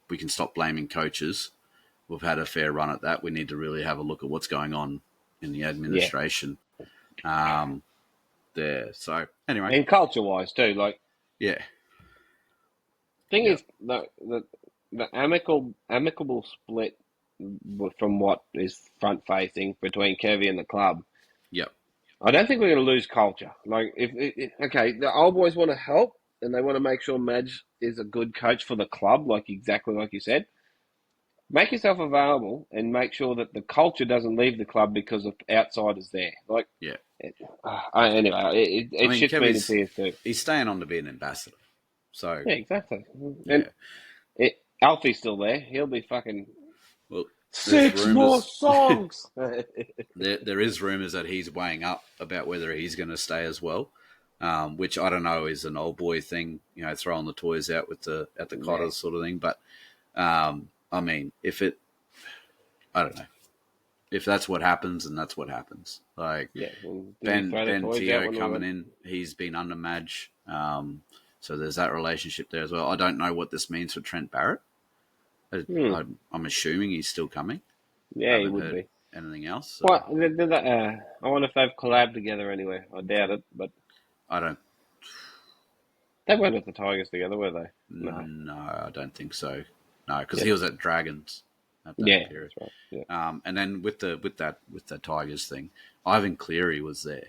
we can stop blaming coaches. We've had a fair run at that. We need to really have a look at what's going on in the Yeah, administration there. So, anyway, and culture-wise too. Like, yeah, thing yeah, is, the amicable split from what is front facing between Kevy and the club. yeah, I don't think we're going to lose culture. Like, okay, the old boys want to help and they want to make sure Madge is a good coach for the club, like exactly like you said. Make yourself available and make sure that the culture doesn't leave the club because of outsiders there. Like, yeah. anyway, I it mean, shits me to Kevy's tears too. he's staying on to be an ambassador. So, Yeah, exactly. And yeah. Alfie's still there. He'll be fucking Well, there's 6 more rumors. songs. There is rumors that he's weighing up about whether he's going to stay as well, which I don't know is an old boy thing, throwing the toys out at the Yeah, cotters sort of thing. But I mean, I don't know if that's what happens, and that's what happens. Like yeah. And did he Ben throw the Ben toys out Teo when we coming went? in, he's been under Madge, so there's that relationship there as well. I don't know what this means for Trent Barrett. Hmm. I'm assuming he's still coming. I Yeah, he haven't would heard be. anything else. So What? I wonder if they've collabed together anyway. I doubt it, but I don't. they weren't at the Tigers together, were they? No. No, I don't think so. No, because Yeah. he was at Dragons at that Yeah, period. that's right. Yeah. And then with the Tigers thing, Ivan Cleary was there,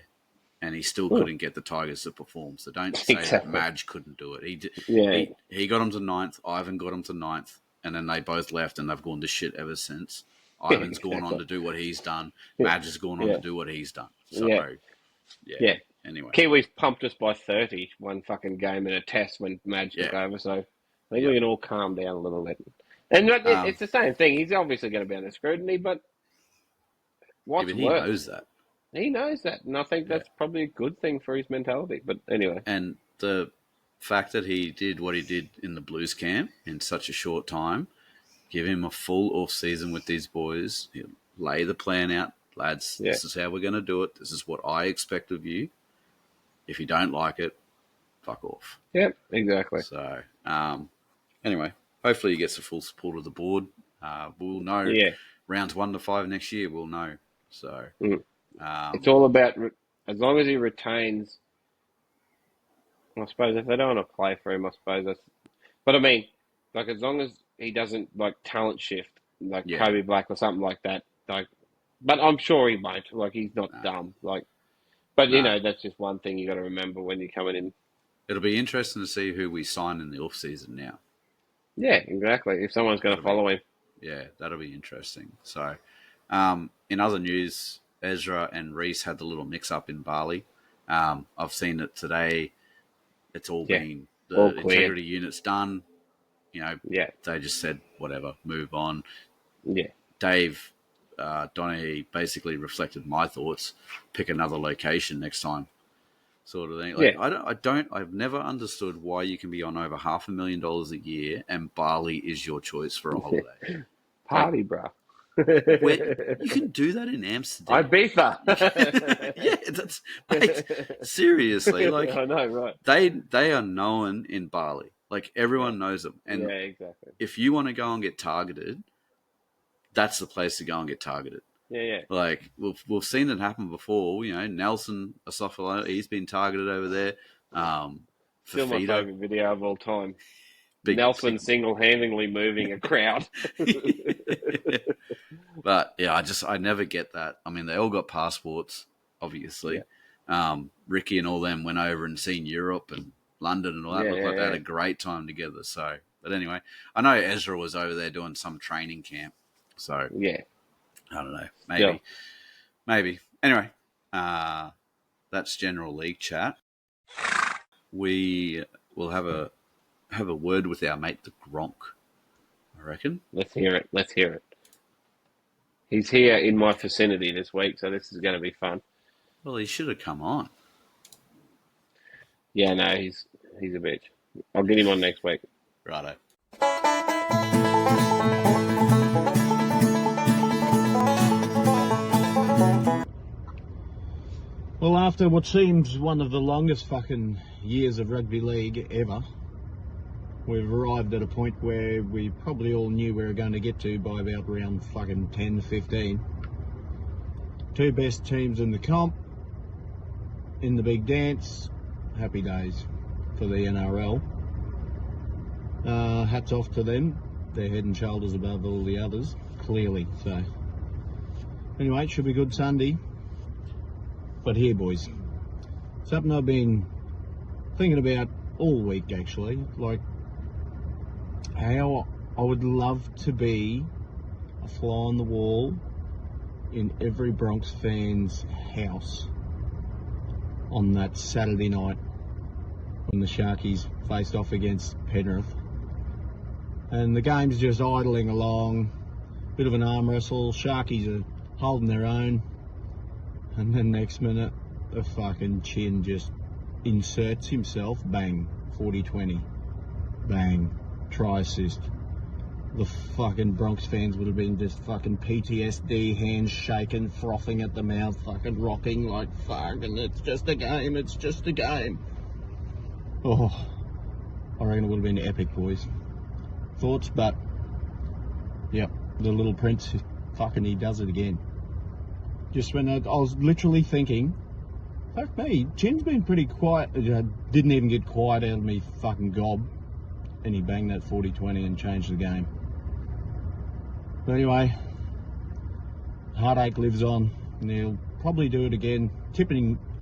and he still Hmm. couldn't get the Tigers to perform. So don't say that Exactly. Madge couldn't do it. Yeah. He got him to ninth. Ivan got him to ninth, and then they both left, and they've gone to shit ever since. Ivan's gone on Exactly. to do what he's done. Yeah. Madge has gone on to Yeah. do what he's done. So Yeah. yeah. Yeah. Anyway, Kiwis pumped us by 30 one fucking game in a test when Madge took yeah, over, so I think yeah. we can all calm down a little bit. And Um, it's the same thing. He's obviously going to be under scrutiny, but what's Even he worse? knows that. He knows that, and I think Yeah. that's probably a good thing for his mentality. But anyway, And the fact that he did what he did in the Blues camp in such a short time, give him a full off season with these boys, lay the plan out, lads. yeah, This is how we're going to do it. This is what I expect of you. If you don't like it, fuck off. yeah, exactly. So, anyway, hopefully he gets the full support of the board. We'll know Yeah, rounds 1 to 5 next year. We'll know. So, it's all about as long as he retains. I suppose if they don't want to play for him, I suppose that's. But I mean, like as long as he doesn't like talent shift, like yeah, Kobe Black or something like that, like. But I'm sure he won't. Like he's not no, dumb. Like, but no. that's just one thing you got to remember when you're coming in. It'll be interesting to see who we sign in the off season now. Yeah, exactly. If someone's going to That'll be follow him. Yeah, that'll be interesting. So, in other news, Ezra and Reese had the little mix-up in Bali. I've seen it today. it's all Yeah. been, All the clear. integrity unit's done. Yeah. They just said, whatever, move on. Yeah. Dave Donaghy basically reflected my thoughts. Pick another location next time, sort of thing. Like Yeah. I've never understood why you can be on over $500,000 a year and Bali is your choice for a holiday. Like, Party, bro. where you can do that in Amsterdam. Ibiza. Yeah, that's mate, seriously. Like I know, right? they are known in Bali. Like everyone knows them, Yeah, and exactly. if you want to go and get targeted, that's the place to go and get targeted. Yeah. Like we've seen it happen before. Nelson Asofalo, he's been targeted over there. Still my Fafita, favourite video of all time. big. Nelson single-handedly moving a crowd. But yeah, I never get that. I mean, they all got passports, obviously. Ricky and all them went over and seen Europe and London and all that. Looked like they had a great time together. So, but anyway, I know Ezra was over there doing some training camp. So Yeah. I don't know. Still. Maybe. Anyway, that's general league chat. We will have a word with our mate the Gronk. I reckon. Let's hear it. He's here in my vicinity this week, so this is going to be fun. Well, he should have come on. Yeah, no, he's a bitch. I'll get him on next week. Righto. Well, after what seems one of the longest fucking years of rugby league ever, we've arrived at a point where we probably all knew we were going to get to by about round fucking 10, 15. Two best teams in the comp, in the big dance. Happy days for the NRL. Hats off to them. They're head and shoulders above all the others, clearly. So, anyway, it should be a good Sunday. But here, boys, something I've been thinking about all week, actually, like how I would love to be a fly on the wall in every Bronx fan's house on that Saturday night when the Sharkies faced off against Penrith. And the game's just idling along, bit of an arm wrestle, Sharkies are holding their own, and then next minute the fucking chin just inserts himself, bang, 40-20, bang, try assist. The fucking Bronx fans would have been just fucking PTSD, hands shaking, frothing at the mouth, fucking rocking like fucking, it's just a game, it's just a game. Oh, I reckon it would have been epic, boys. Thoughts? But yep, the little prince, fucking, he does it again. Just when I was literally thinking, fuck me, Chin's been pretty quiet, didn't even get quiet out of me fucking gob, and he banged that 40-20 and changed the game. But anyway, heartache lives on, and he'll probably do it again.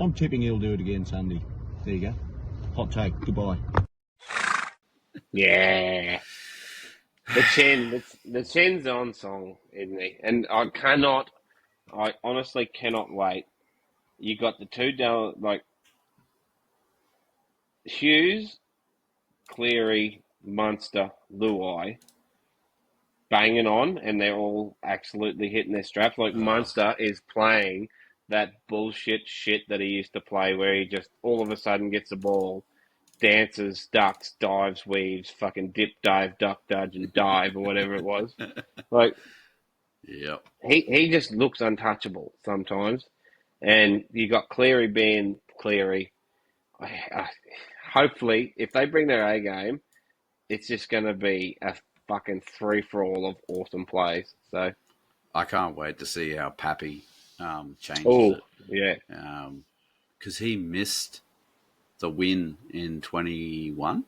I'm tipping he'll do it again Sunday. There you go. Hot take. Goodbye. Yeah. The Chin's on song, isn't he? And I honestly cannot wait. You got the two down, like Hughes, Cleary, Munster, Luai banging on, and they're all absolutely hitting their straps. Like Munster is playing that bullshit shit that he used to play, where he just all of a sudden gets the ball, dances, ducks, dives, weaves, fucking dip, dive, duck, dodge, and dive, or whatever it was. Like, Yep. he just looks untouchable sometimes. And you got Cleary being Cleary. Hopefully, if they bring their A game, it's just going to be a fucking free-for-all of awesome plays. So I can't wait to see how Pappy changes it. Yeah. Because he missed the win in 21.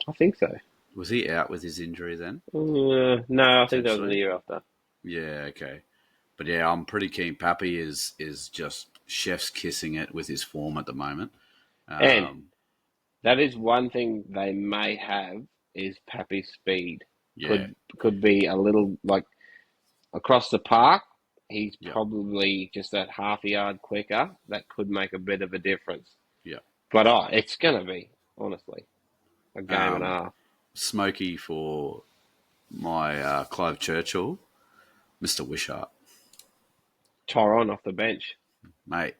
I think so. Was he out with his injury then? No, I think that was the year after. Yeah, okay. But yeah, I'm pretty keen. Pappy is just chef's kissing it with his form at the moment. And that is one thing they may have is Pappy's speed. Yeah. Could be a little, like, across the park, he's probably just that half a yard quicker. That could make a bit of a difference. Yeah. But it's going to be honestly. A game and a half. Smoky for my Clive Churchill, Mr. Wishart. Tyron off the bench. Mate.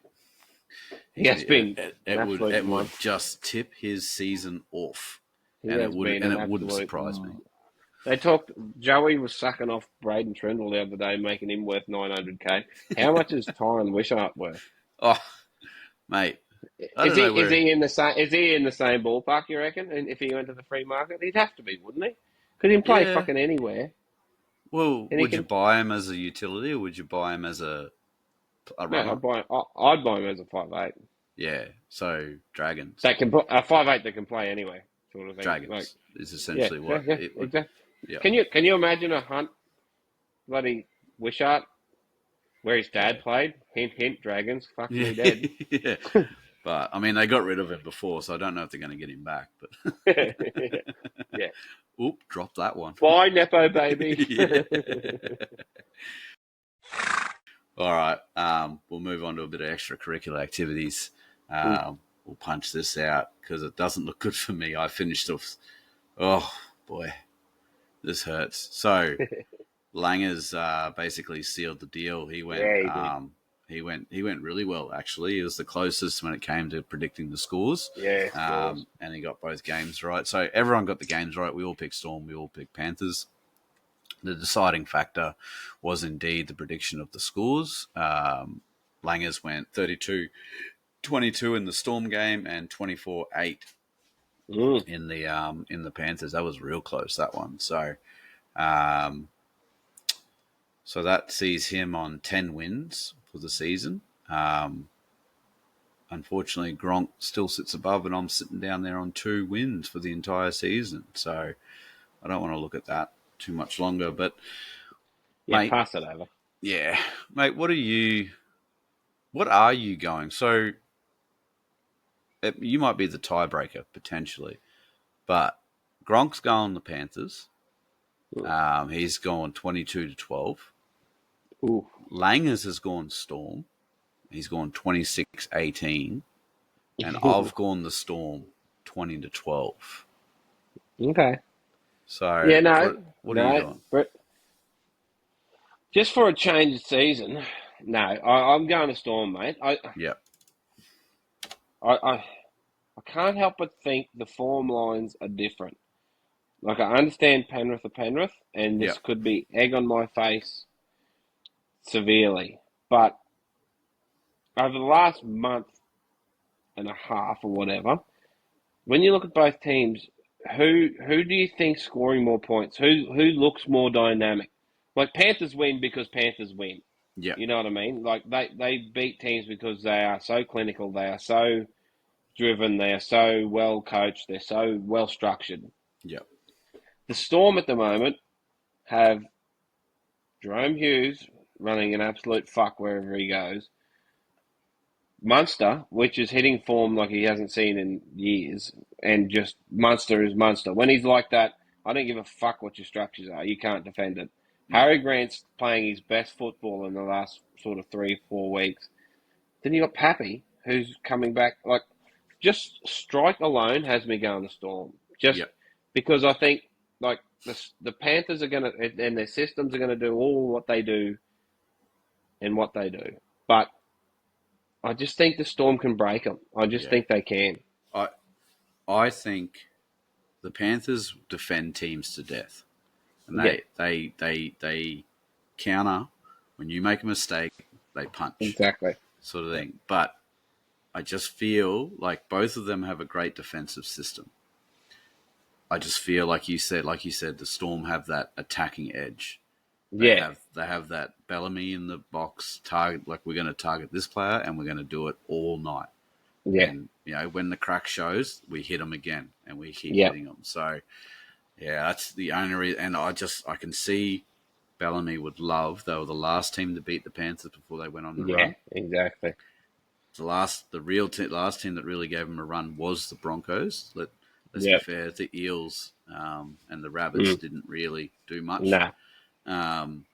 He has been It would just tip his season off. It wouldn't surprise me. They talked. Joey was sucking off Braden Trindle the other day, making him worth $900K. How much is Tyron Wishart worth? Oh, mate, Is he in the same ballpark? You reckon? And if he went to the free market, he'd have to be, wouldn't he? Could he play fucking anywhere? Well, would you buy him as a utility, or would you buy him as a runner? No, I'd buy him as a 5'8". Yeah, so Dragons. That can put a 5'8" that can play anywhere, sort of thing. Dragons is essentially what. Exactly. Yeah. Can you imagine a Hunt, bloody Wishart, where his dad played? Hint, hint. Dragons. Fuck me dead. Yeah. But I mean, they got rid of him before, so I don't know if they're going to get him back. But yeah. Oop, drop that one. Bye, Nepo baby. All right. We'll move on to a bit of extracurricular activities. We'll punch this out because it doesn't look good for me. I finished off. Oh boy, this hurts. So Langer's basically sealed the deal. He went. Yeah, he went really well, actually. He was the closest when it came to predicting the scores. Yeah. And he got both games right. So everyone got the games right. We all picked Storm. We all picked Panthers. The deciding factor was indeed the prediction of the scores. Langers went 32-22 in the Storm game and 24-8 in the Panthers. That was real close, that one. So so that sees him on 10 wins for the season. Unfortunately, Gronk still sits above, and I'm sitting down there on 2 wins for the entire season. So I don't want to look at that too much longer. But mate, pass it over. Yeah, mate. What are you going? So you might be the tiebreaker potentially, but Gronk's going the Panthers. He's gone 22-12. Ooh. Langers has gone Storm. He's gone 26-18. And I've gone the Storm 20-12. Okay. So yeah, no. What are you doing? But just for a change of season, no, I'm going to Storm, mate. I can't help but think the form lines are different. Like, I understand Penrith are Penrith, and this could be egg on my face severely. But over the last month and a half or whatever, when you look at both teams, who do you think's scoring more points? Who looks more dynamic? Like, Panthers win because Panthers win. Yeah. You know what I mean? Like, they beat teams because they are so clinical, they are so driven, they are so well coached, they're so well structured. Yeah. The Storm at the moment have Jerome Hughes running an absolute fuck wherever he goes. Munster, which is hitting form like he hasn't seen in years, and just Munster is Munster. When he's like that, I don't give a fuck what your structures are. You can't defend it. Harry Grant's playing his best football in the last sort of 3 or 4 weeks. Then you got Pappy, who's coming back. Like, just strike alone has me going to Storm. Because I think, like, the Panthers are going to, and their systems are going to do all what they do and what they do. But I just think the Storm can break them. I just think they can. I think the Panthers defend teams to death. And they counter. When you make a mistake, they punch. Exactly. Sort of thing. But I just feel like both of them have a great defensive system. I just feel like you said, the Storm have that attacking edge. They have that Bellamy in the box target. Like, we're going to target this player and we're going to do it all night. Yeah. And when the crack shows, we hit them again and we keep hitting them. So that's the only reason. And I can see Bellamy would love. They were the last team to beat the Panthers before they went on the run. Yeah, exactly. The last team that really gave them a run was the Broncos. Let's be fair, the Eels and the Rabbits didn't really do much. Nah. And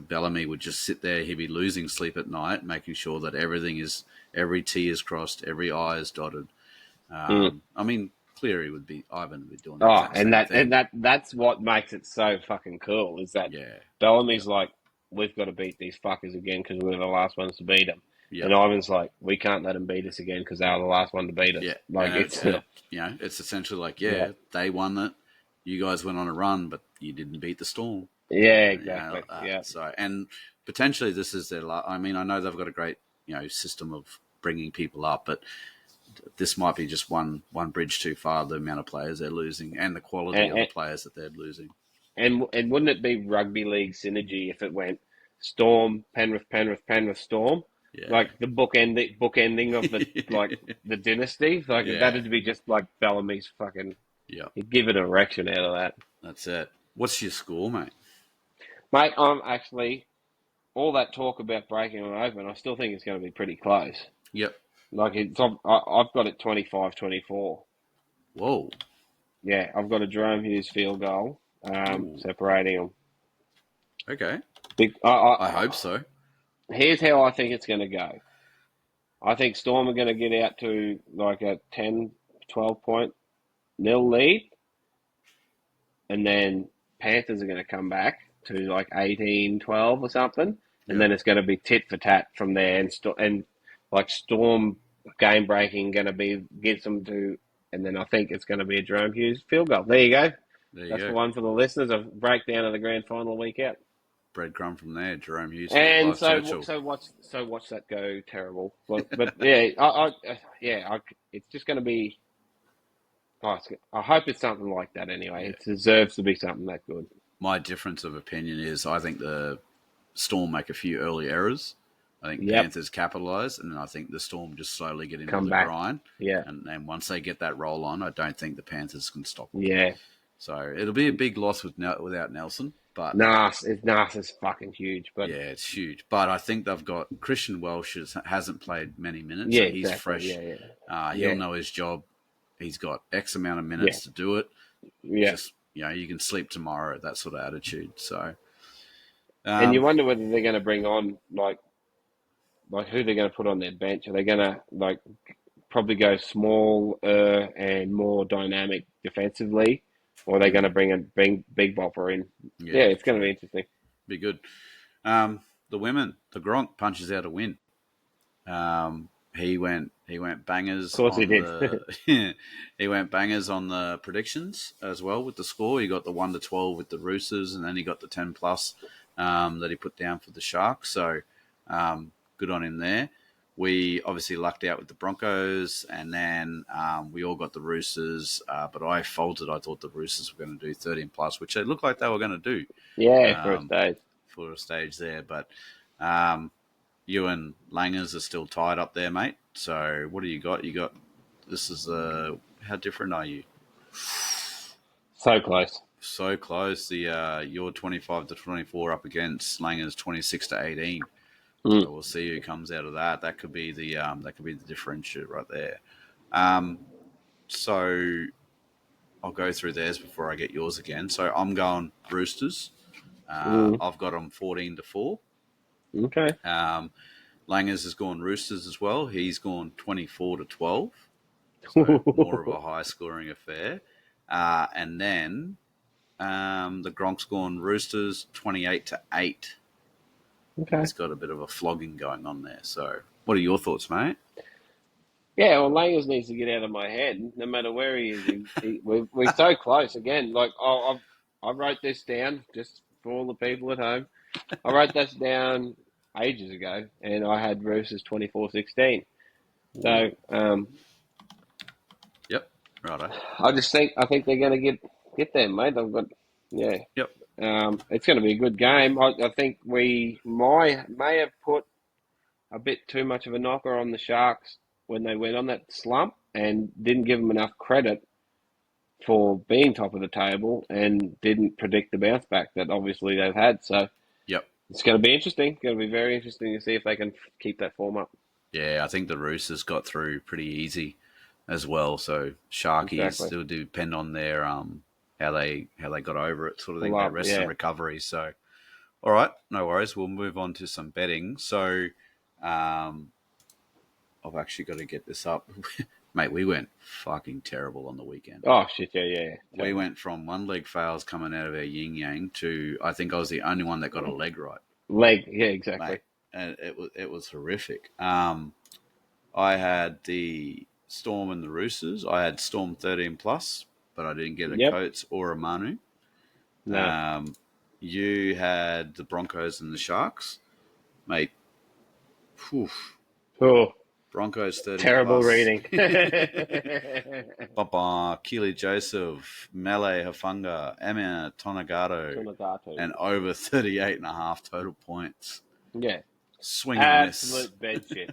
Bellamy would just sit there. He'd be losing sleep at night, making sure that every T is crossed, every I is dotted. I mean, Cleary Ivan would be doing the Oh, exact same thing. that's what makes it so fucking cool is that Yeah. Bellamy's like, we've got to beat these fuckers again because we're the last ones to beat them, Yep. and Ivan's like, we can't let them beat us again because they were the last one to beat us. Yeah. Like it's essentially like, they won it. You guys went on a run, but you didn't beat the Storm. yeah, exactly. So, and potentially this is their. I mean, I know they've got a great system of bringing people up, but this might be just one bridge too far. The amount of players they're losing and the quality of the players that they're losing. And wouldn't it be rugby league synergy if it went Storm, Penrith, Penrith, Penrith, Storm? Yeah. Like the bookending of the the dynasty. Like that'd be just like Bellamy's fucking. Yeah. He'd give it an erection out of that. That's it. What's your score, mate? Mate, I'm actually all that talk about breaking it open. I still think it's going to be pretty close. Yep. Like I've got it 25-24. Whoa. Yeah, I've got a Jerome Hughes field goal separating them. Okay. I hope so. Here's how I think it's going to go. I think Storm are going to get out to like a 10, 12 point nil lead. And then Panthers are going to come back to like 18, 12 or something. And then it's going to be tit for tat from there. And like Storm game breaking going to be gets them to, and then I think it's going to be a Jerome Hughes field goal. There you go. That's the one for the listeners. A breakdown of the grand final week out. Breadcrumb from there, Jerome Hughes. And so watch that go terrible. But yeah, it's just going to be. I hope it's something like that anyway. Yeah. It deserves to be something that good. My difference of opinion is I think the Storm make a few early errors. I think Panthers capitalise, and then I think the Storm just slowly get into the grind. Yeah. And once they get that roll on, I don't think the Panthers can stop them. Yeah. So it'll be a big loss without Nelson. But Nas is fucking huge. But yeah, it's huge. But I think they've got Christian Welsh hasn't played many minutes. Yeah, so he's fresh. Yeah. He'll know his job. He's got X amount of minutes to do it. Yeah. Just, you can sleep tomorrow, that sort of attitude. So, and you wonder whether they're going to bring on like who they're going to put on their bench. Are they going to probably go small and more dynamic defensively, or are they going to bring Big Bopper in? Yeah, it's going to be interesting. Be good. The women, the Gronk punches out a win. He went bangers. Of course he did. He went bangers on the predictions as well with the score. He got the 1-12 with the Roosters, and then he got the 10+ that he put down for the Sharks. So good on him there. We obviously lucked out with the Broncos, and then we all got the Roosters, but I folded. I thought the Roosters were going to do 13+, which they looked like they were going to do. Yeah, for a stage. For a stage there, but you and Langers are still tied up there, mate. So what do you got? This is how different are you? So close. So close. You're 25-24 up against Langers 26-18. So we'll see who comes out of that. That could be the differentiator right there. So I'll go through theirs before I get yours again. So I'm going Roosters. I've got them 14-4. Okay. Langers has gone Roosters as well. He's gone 24-12. So more of a high scoring affair. And then the Gronk's gone Roosters 28-8. Okay. He's got a bit of a flogging going on there. So what are your thoughts, mate? Yeah, well, Langers needs to get out of my head. No matter where he is, we're so close. Again, like I wrote this down just for all the people at home. I wrote this down ages ago, and I had Roosters 24-16. So, yep, righto. I think they're going to get there, mate. I've got, yeah. Yep. It's going to be a good game. I think we may have put a bit too much of a knocker on the Sharks when they went on that slump and didn't give them enough credit for being top of the table and didn't predict the bounce back that obviously they've had. So, yep. It's going to be interesting. It's going to be very interesting to see if they can keep that form up. Yeah, I think the Roosters got through pretty easy as well. So Sharkies still do depend on their how they got over it, sort of thing, their rest and recovery. So, all right, no worries. We'll move on to some betting. So, I've actually got to get this up. Mate, we went fucking terrible on the weekend. Oh, shit, yeah. We went from one leg fails coming out of our yin yang to I think I was the only one that got a leg right. Leg, yeah, exactly. Mate, and it was horrific. I had the Storm and the Roosters. I had Storm 13 plus, but I didn't get a Coates or a Manu. No. You had the Broncos and the Sharks, mate. Whew. Oh, Broncos 30 terrible plus. reading. Papa, Keely Joseph, Mele Hafunga, Emma Tonagato, and over 38.5 total points. Yeah. Swing and miss. Absolute bed shit.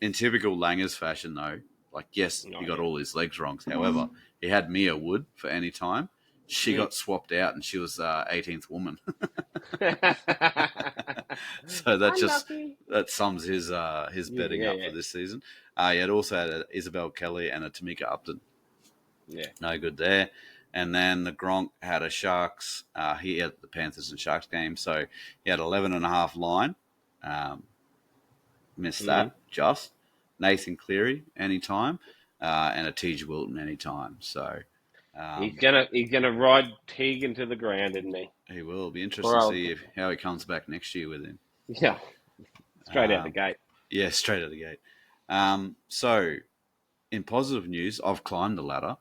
In typical Langers fashion, though, like, yes, he got all his legs wrong. However, he had Mia Wood for any time. She got swapped out, and she was 18th woman. So that sums his betting up for this season. He had also had Isabel Kelly and a Tamika Upton. Yeah, no good there. And then the Gronk had a Sharks. He had the Panthers and Sharks game, so he had 11.5 line. Missed that. Just Nathan Cleary anytime, and a T.J. Wilton anytime. So. He's gonna ride Teagan to the ground, isn't he? He will. Be interesting to see how he comes back next year with him. Yeah, straight out the gate. Yeah, straight out the gate. So, in positive news, I've climbed the ladder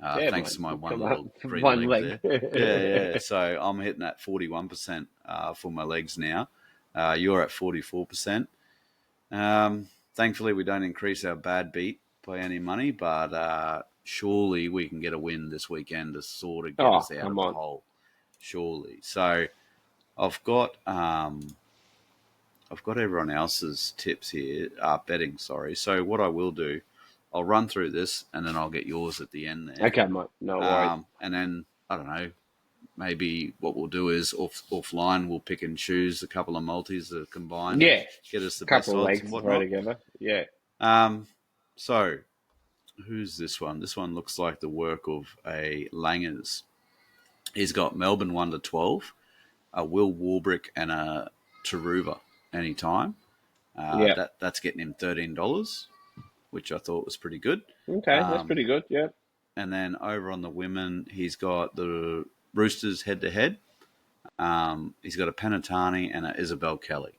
thanks to my one little green leg there. Yeah. So I'm hitting at 41% for my legs now. You're at 44%. Thankfully, we don't increase our bad beat by any money, but surely we can get a win this weekend to sort of get us out of the hole. Surely. So I've got everyone else's tips here, betting. Sorry. So what I will do, I'll run through this and then I'll get yours at the end there. Okay, mate. No worries. And then I don't know. Maybe what we'll do is offline we'll pick and choose a couple of multis that combine. Yeah. Get us the couple best of odds legs and whatnot. together. Yeah. So who's this one? This one looks like the work of a Langers. He's got Melbourne 1-12, a Will Warbrick, and a Taruva anytime. That's getting him $13, which I thought was pretty good. Okay, that's pretty good, yeah. And then over on the women, he's got the Roosters head-to-head. He's got a Penatani and a Isabel Kelly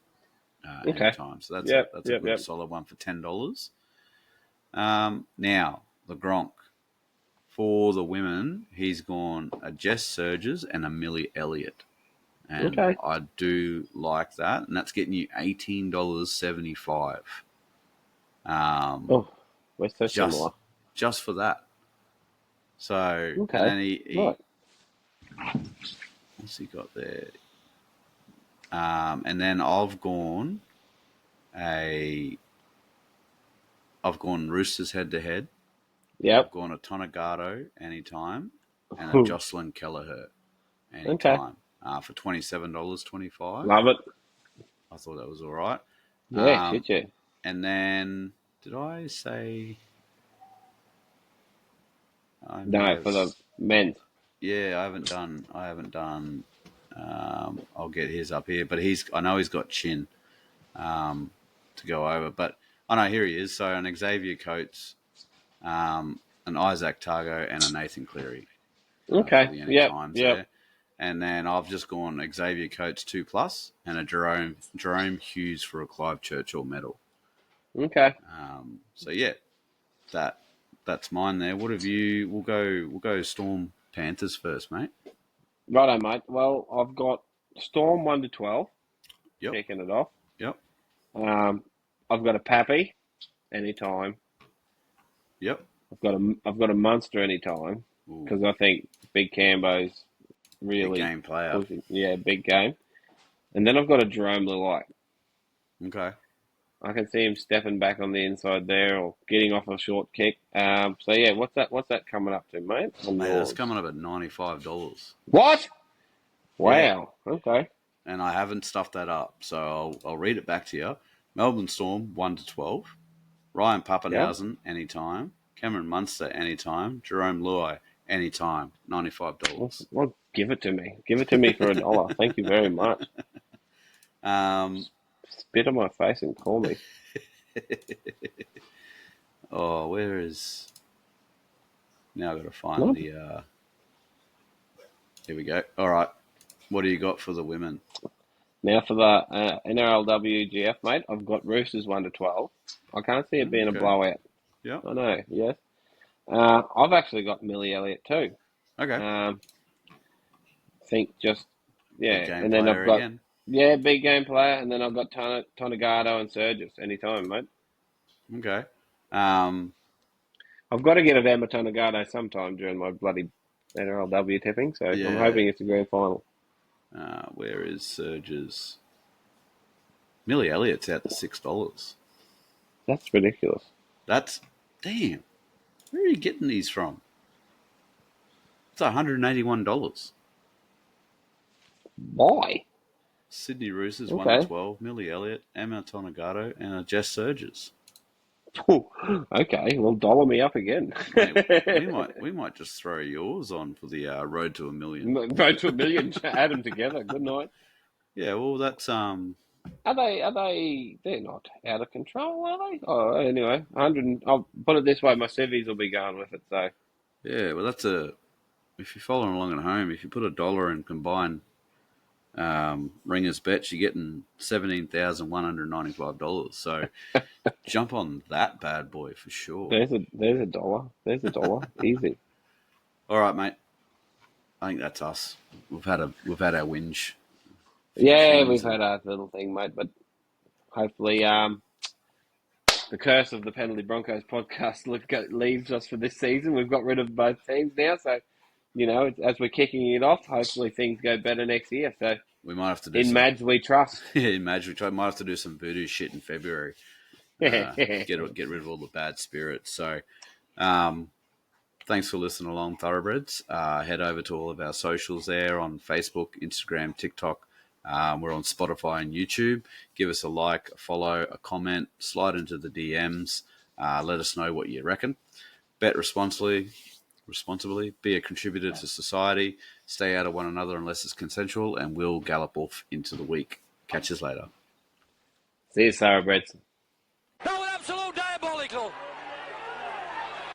anytime. So that's a good solid one for $10. Now, the Gronk. For the women, he's gone a Jess Surges and a Millie Elliott. And I do like that. And that's getting you $18.75. We're so similar. Just for that. So, and then what's he got there? And then I've gone Roosters head-to-head. Yep. I've gone a Tonagato anytime and a Jocelyn Kelleher anytime for $27.25. Love it. I thought that was all right. Yeah, shit. And then, did I say? No, for the men. Yeah, I haven't done. I'll get his up here, but I know he's got Chin to go over. But I know here he is. So an Xavier Coates. An Isaac Targo and a Nathan Cleary. Yep. And then I've just gone Xavier Coates 2+ and a Jerome Hughes for a Clive Churchill medal. Okay. So yeah, that's mine there. What have you? We'll go Storm Panthers first, mate. Righto, mate. Well, I've got Storm 1-12. Yep. Checking it off. Yep. I've got a Pappy anytime. Yep. I've got a Munster anytime because I think Big Cambo's really big game player. Big game. And then I've got a Jerome Luai. Okay. I can see him stepping back on the inside there or getting off a short kick. So yeah, what's that coming up to, mate? It's coming up at $95. What? Wow. Yeah. Okay. And I haven't stuffed that up, so I'll read it back to you. Melbourne Storm 1-12. Ryan Pappenhausen anytime. Cameron Munster anytime. Jerome Luai anytime. $95. Well, give it to me. Give it to me for $1. Thank you very much. Spit on my face and call me. Oh, where is... Now I've got to find What? the... Here we go. All right. What do you got for the women? Now for the NRLW GF, mate, I've got Roosters 1-12. I can't see it being a Okay. blowout. Yeah. I know, yes. I've actually got Millie Elliott too. Okay. Think just, Big yeah. game And then I've player got, again. yeah, big game player. And then I've got Tonegado and Surges anytime, mate. Okay. I've got to get a Emma Tonegado sometime during my bloody NRLW tipping, so I'm Yeah. hoping it's a grand final. Where is Surges? Millie Elliott's out to $6. That's ridiculous. That's... Damn. Where are you getting these from? It's $181. Why? Sydney Roosters 1 to Okay. 12. Millie Elliott, Emma Tonegado, and a Jess Surges. Okay, well, dollar me up again. Mate, we might just throw yours on for the road to $1 million. Go to $1 million, add them together. Good night. Yeah, well, that's Are they? They're not out of control, are they? Oh, anyway, 100. I'll put it this way: my civvies will be going with it. So yeah, well, that's a... If you're following along at home, if you put $1 and combine Ringer's bets, you're getting $17,195. So jump on that bad boy for sure. there's a dollar. There's a dollar. Easy. All right, mate. I think that's us. We've had our whinge. Yeah, we've had our little thing, mate. But hopefully, the curse of the Penalty Broncos podcast leaves us for this season. We've got rid of both teams now, so as we're kicking it off, hopefully things go better next year. So we might have to do in Mads we trust. Yeah, in Mads we trust. Might have to do some voodoo shit in February. Get rid of all the bad spirits. So, thanks for listening along, Thoroughbreds. Head over to all of our socials there on Facebook, Instagram, TikTok. We're on Spotify and YouTube. Give us a like, a follow, a comment. Slide into the DMs. Let us know what you reckon. Bet responsibly. Be a contributor to society. Stay out of one another unless it's consensual, and we'll gallop off into the week. Catch us later. See you, Thoroughbreds.